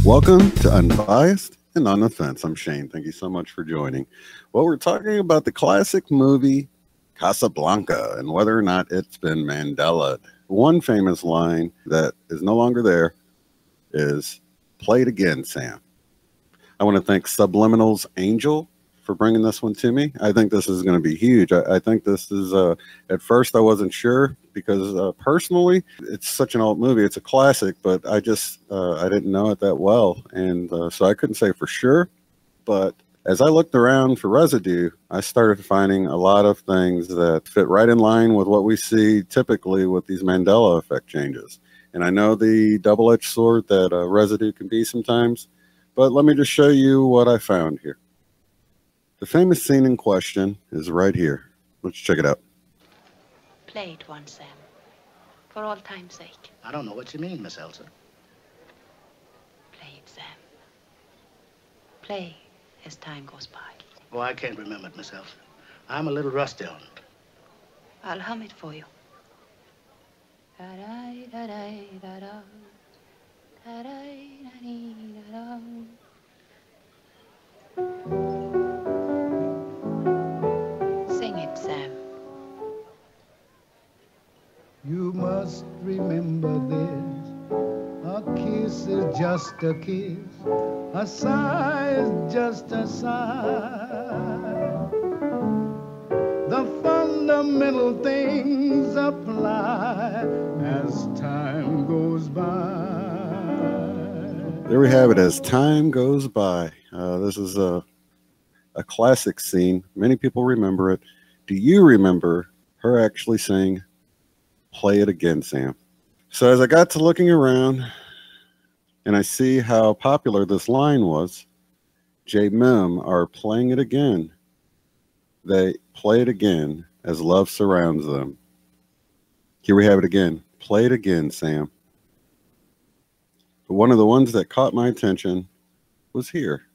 Welcome to Unbiased and On the Fence. I'm Shane. Thank you so much for joining. Well, we're talking about the classic movie Casablanca and whether or not it's been Mandela'd. One famous line that is no longer there is, "Play it again, Sam." I want to thank Subliminal's Angel for bringing this one to me. I think this is going to be huge. I think this is, at first I wasn't sure because personally, it's such an old movie. It's a classic, but I didn't know it that well. And so I couldn't say for sure. But as I looked around for residue, I started finding a lot of things that fit right in line with what we see typically with these Mandela effect changes. And I know the double-edged sword that residue can be sometimes, but let me just show you what I found here. The famous scene in question is right here. Let's check it out. Play it once, Sam. For all time's sake. I don't know what you mean, Miss Elsa. Play it, Sam. Play as time goes by. Oh, I can't remember it, Miss Elsa. I'm a little rusty on it. I'll hum it for you. Da-da-da-da-da-da. Da-da-da-da-da-da. Sing it, Sam. You must remember this. A kiss is just a kiss. A sigh is just a sigh. The fundamental things apply as time goes by. There we have it, As Time Goes By. This is a classic scene. Many people remember it. Do you remember her actually saying, "Play it again, Sam"? So as I got to looking around and I see how popular this line was, J-Mem are playing it again. They play it again as love surrounds them. Here we have it again. Play it again, Sam. But one of the ones that caught my attention was here.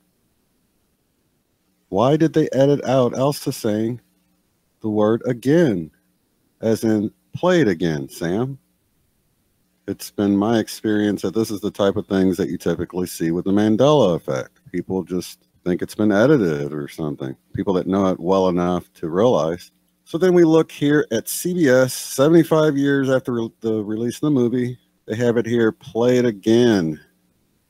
Why did they edit out Elsa saying the word again, as in play it again, Sam? It's been my experience that this is the type of things that you typically see with the Mandela effect. People just think it's been edited or something. People that know it well enough to realize. So then we look here at CBS, 75 years after the release of the movie. They have it here, play it again.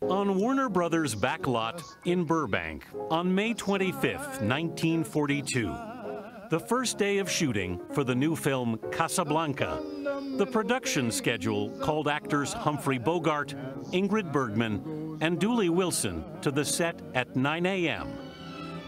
On Warner Brothers' backlot in Burbank on May 25th, 1942, the first day of shooting for the new film Casablanca, the production schedule called actors Humphrey Bogart, Ingrid Bergman, and Dooley Wilson to the set at 9 a.m.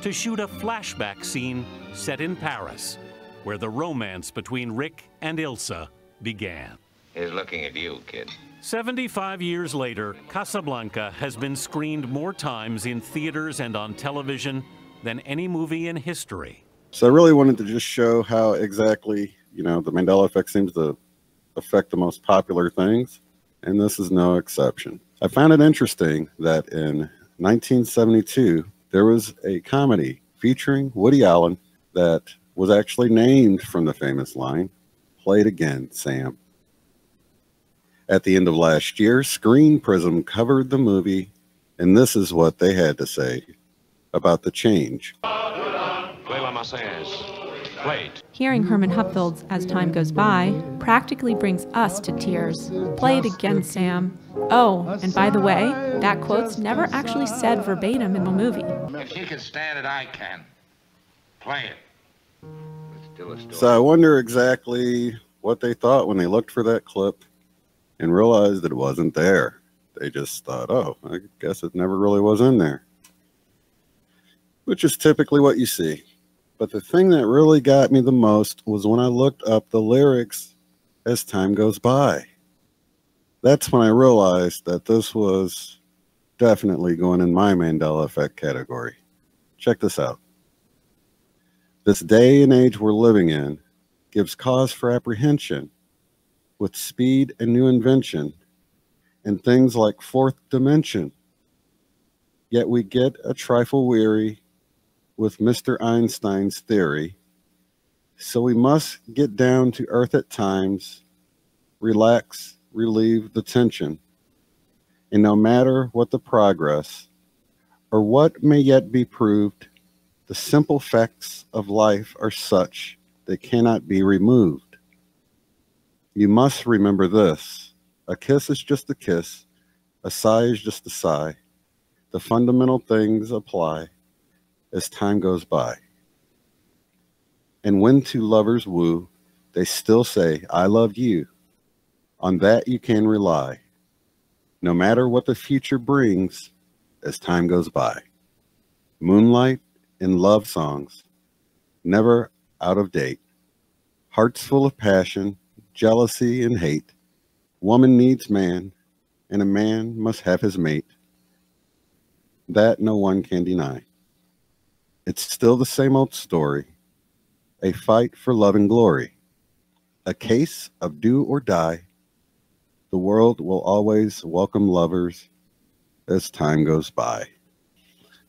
to shoot a flashback scene set in Paris, where the romance between Rick and Ilsa began. He's looking at you, kid. 75 years later, Casablanca has been screened more times in theaters and on television than any movie in history. So I really wanted to just show how exactly, the Mandela effect seems to affect the most popular things, and this is no exception. I found it interesting that in 1972, there was a comedy featuring Woody Allen that was actually named from the famous line, "Play it again, Sam." At the end of last year, Screen Prism covered the movie, and this is what they had to say about the change. Hearing Herman Hupfeld's As Time Goes By practically brings us to tears. Play it again, Sam. Oh, and by the way, that quote's never actually said verbatim in the movie. If he can stand it, I can. Play it. So I wonder exactly what they thought when they looked for that clip and realized that it wasn't there. They just thought, oh, I guess it never really was in there, which is typically what you see. But the thing that really got me the most was when I looked up the lyrics As Time Goes By. That's when I realized that this was definitely going in my Mandela effect category. Check this out. This day and age we're living in gives cause for apprehension with speed and new invention and things like fourth dimension. Yet we get a trifle weary with Mr. Einstein's theory, so we must get down to earth at times, relax, relieve the tension. And no matter what the progress or what may yet be proved, the simple facts of life are such they cannot be removed. You must remember this: a kiss is just a kiss, a sigh is just a sigh. The fundamental things apply as time goes by. And when two lovers woo, they still say, I love you. On that you can rely, no matter what the future brings as time goes by. Moonlight and love songs, never out of date. Hearts full of passion, jealousy and hate. Woman needs man, and a man must have his mate. That no one can deny. It's still the same old story, a fight for love and glory, a case of do or die. The world will always welcome lovers as time goes by.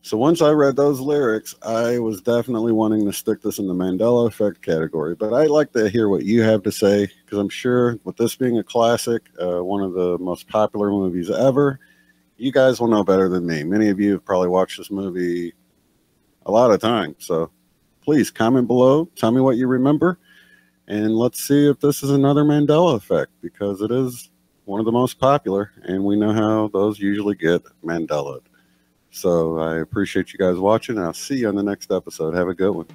So once I read those lyrics, I was definitely wanting to stick this in the Mandela Effect category, but I'd like to hear what you have to say, because I'm sure with this being a classic, one of the most popular movies ever, you guys will know better than me. Many of you have probably watched this movie a lot of times, so please comment below, tell me what you remember, and let's see if this is another Mandela Effect, because it is one of the most popular, and we know how those usually get Mandela'd. So I appreciate you guys watching, and I'll see you on the next episode. Have a good one.